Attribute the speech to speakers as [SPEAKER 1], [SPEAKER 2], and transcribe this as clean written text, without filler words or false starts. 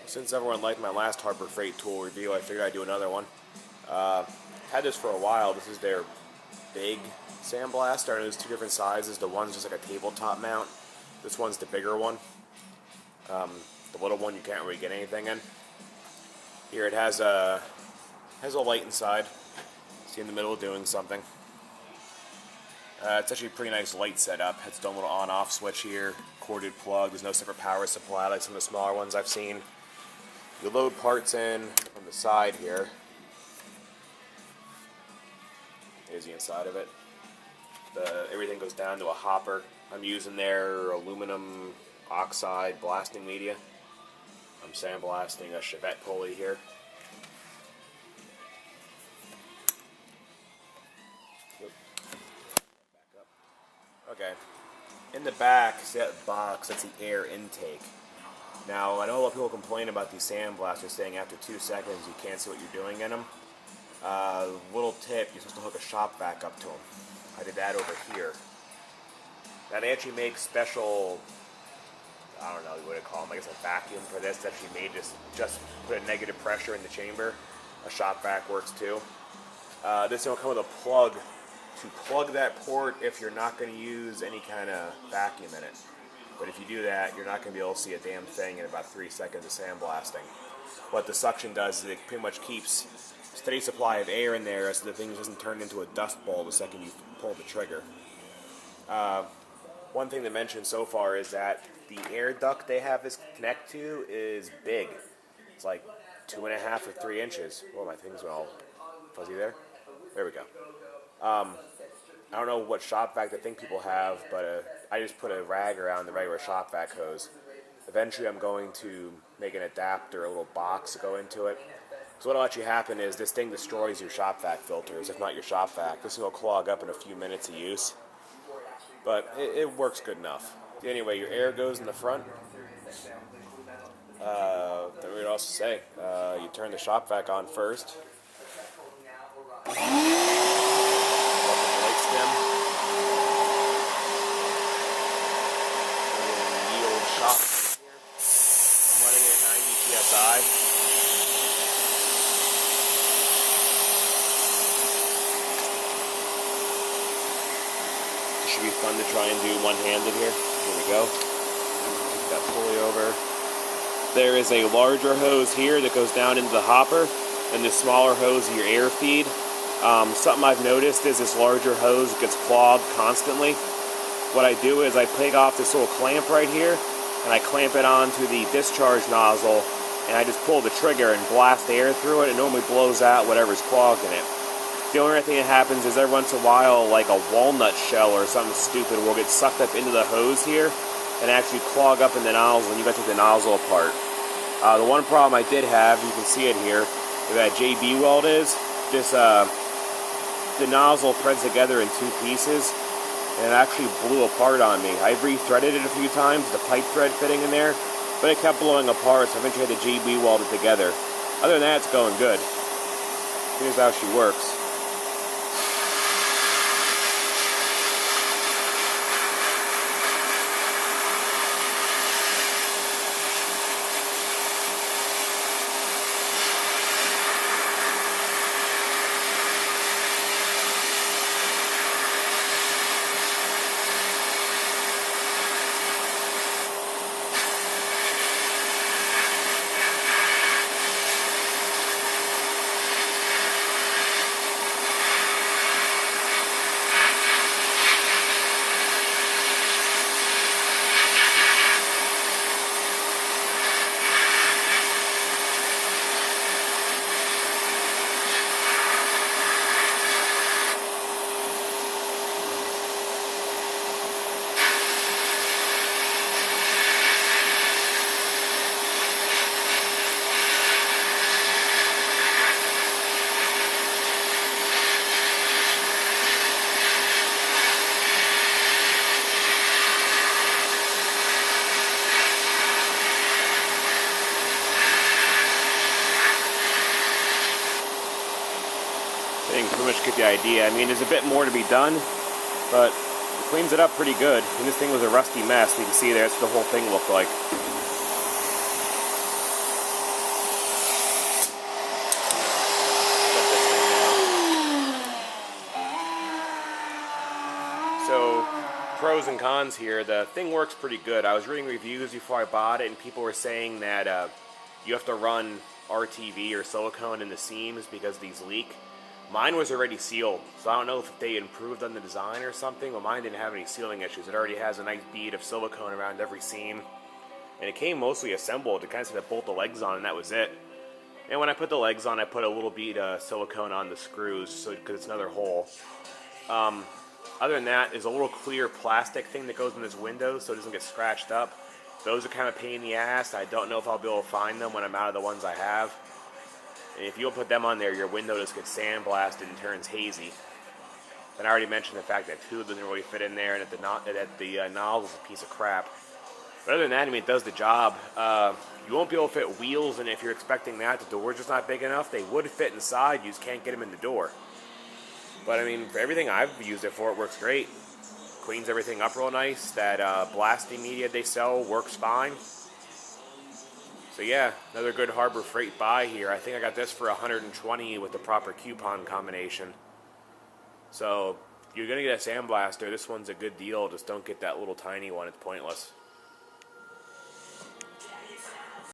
[SPEAKER 1] Since everyone liked my last Harbor Freight tool review, I figured I'd do another one. Had this for a while. This is their big Sandblaster. There's two different sizes. The one's just like a tabletop mount. This one's the bigger one. The little one you can't really get anything in. Here it has a light inside. See in the middle doing something. It's actually a pretty nice light setup. It's its own little on-off switch here. Corded plug. There's no separate power supply like some of the smaller ones I've seen. You load parts in from the side here. Here's the inside of it. Everything goes down to a hopper. I'm using their aluminum oxide blasting media. I'm sandblasting a Chevette pulley here. Back up. Okay. In the back, see that box, that's the air intake. Now, I know a lot of people complain about these sandblasters saying after 2 seconds you can't see what you're doing in them. Little tip, you're supposed to hook a shop vac up to them. I did that over here. Now they actually make special, I don't know what to call them, I guess a vacuum for this. It's actually made just put a negative pressure in the chamber. A shop vac works too. This will come with a plug to plug that port if you're not going to use any kind of vacuum in it. But if you do that, you're not going to be able to see a damn thing in about 3 seconds of sandblasting. What the suction does is it pretty much keeps a steady supply of air in there so the thing doesn't turn into a dust ball the second you pull the trigger. One thing to mention so far is that the air duct they have this connect to is big. It's like 2.5 or 3 inches. Oh, my thing's all fuzzy there. There we go. I don't know what shop vac I think people have, but I just put a rag around the regular shop vac hose. Eventually I'm going to make an adapter, a little box to go into it. So what will actually happen is this thing destroys your shop vac filters, if not your shop vac. This will clog up in a few minutes of use. But it works good enough. Anyway, your air goes in the front. Then we'd also say, you turn the shop vac on first. Stem. Yield shop here. I'm running it at 90 psi. This should be fun to try and do one-handed here. Here we go. Take that pulley over. There is a larger hose here that goes down into the hopper, and the smaller hose is your air feed. Something I've noticed is this larger hose gets clogged constantly. What I do is I take off this little clamp right here, and I clamp it onto the discharge nozzle, and I just pull the trigger and blast air through it. It normally blows out whatever's clogged in it. The only thing that happens is every once in a while, like a walnut shell or something stupid will get sucked up into the hose here and actually clog up in the nozzle, and you got to take the nozzle apart. The one problem I did have, you can see it here, where that JB weld is, the nozzle threads together in 2 pieces, and it actually blew apart on me. I re-threaded it a few times, the pipe thread fitting in there, but it kept blowing apart, so I eventually had the JB welded together. Other than that, it's going good. Here's how she works. I think pretty much get the idea. I mean, there's a bit more to be done, but it cleans it up pretty good. And this thing was a rusty mess. You can see there, that's what the whole thing looked like. pros and cons here. The thing works pretty good. I was reading reviews before I bought it, and people were saying that you have to run RTV or silicone in the seams because these leak. Mine was already sealed, so I don't know if they improved on the design or something, but mine didn't have any sealing issues. It already has a nice bead of silicone around every seam, and it came mostly assembled. It kind of had to bolt the legs on, and that was it. And when I put the legs on, I put a little bead of silicone on the screws, so because it's another hole. Other than that, there's a little clear plastic thing that goes in this window so it doesn't get scratched up. Those are kind of a pain in the ass. I don't know if I'll be able to find them when I'm out of the ones I have. And if you don't put them on there, your window just gets sandblasted and turns hazy. And I already mentioned the fact that two doesn't really fit in there, and that the nozzle is a piece of crap. But other than that, I mean, it does the job. You won't be able to fit wheels in if you're expecting that. The door's just not big enough. They would fit inside. You just can't get them in the door. But, I mean, for everything I've used it for, it works great. Cleans everything up real nice. That blasting media they sell works fine. So, yeah, another good Harbor Freight buy here. I think I got this for $120 with the proper coupon combination. So, if you're going to get a Sandblaster, this one's a good deal. Just don't get that little tiny one. It's pointless.